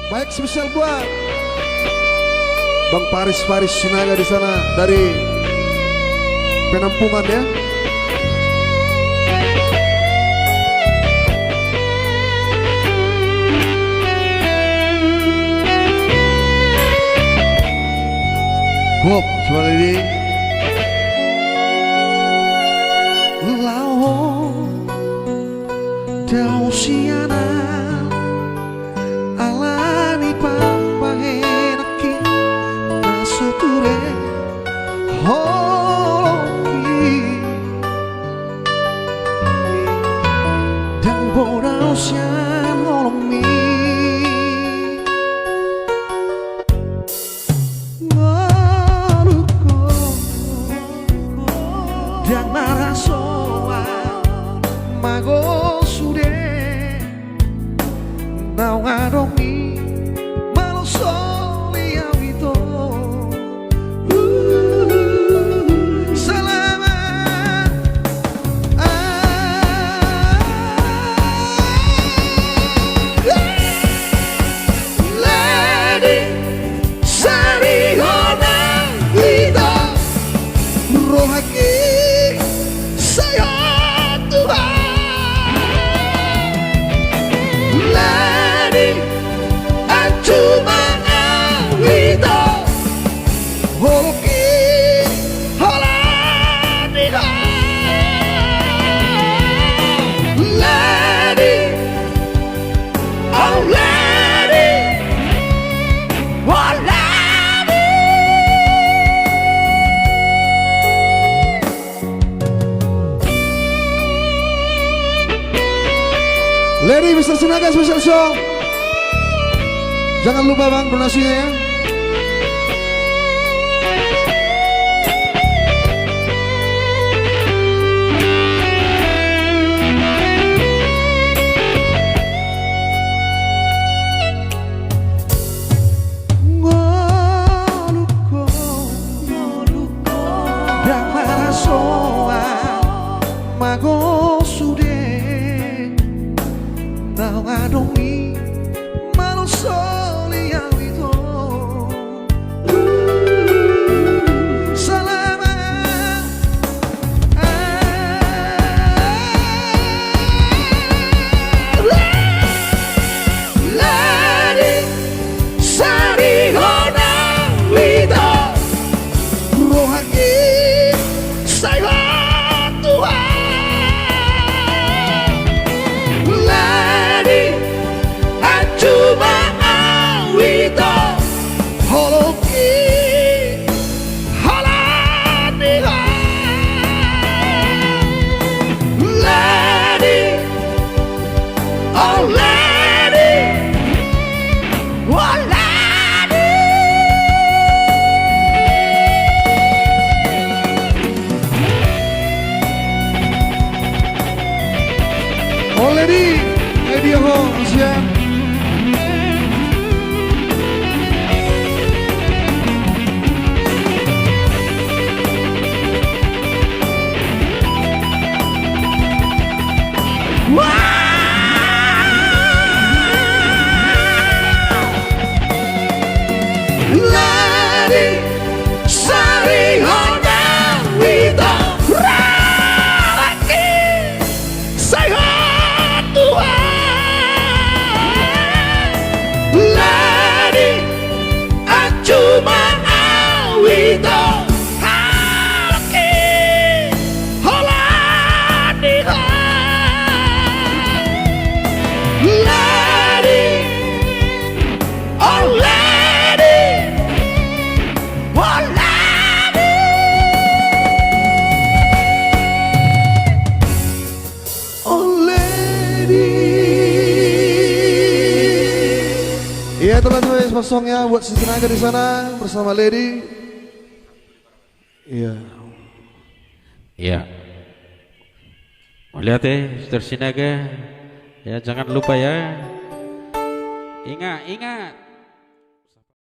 Baik, spesial buat Bang Paris Sinaga di sana dari penampungan ya. Hop, suara ini. Lao dausiana alani pampahenaki nasuture hoki dan borausian holomi dan narasoa mago sude nau ngadomi malo soli awito salamat lady sari hona wito rohaki Lady Mr. Sinaga special show. Jangan lupa bang donasinya ya. Mago sude nau ngadomi malo soli awito salamat lady sari hona wito rohaki saya Tuhan Already, media ho, siap. Lady, sari hona wito raki saya Lady, cuma awito haki holani Lady, oh lady, oh lady, oh lady. Iya teman-teman pasongnya buat si Sinaga di sana bersama Lady. Iya. Iya. Lihat Mr. Sinaga. Ya jangan lupa ya. Ingat.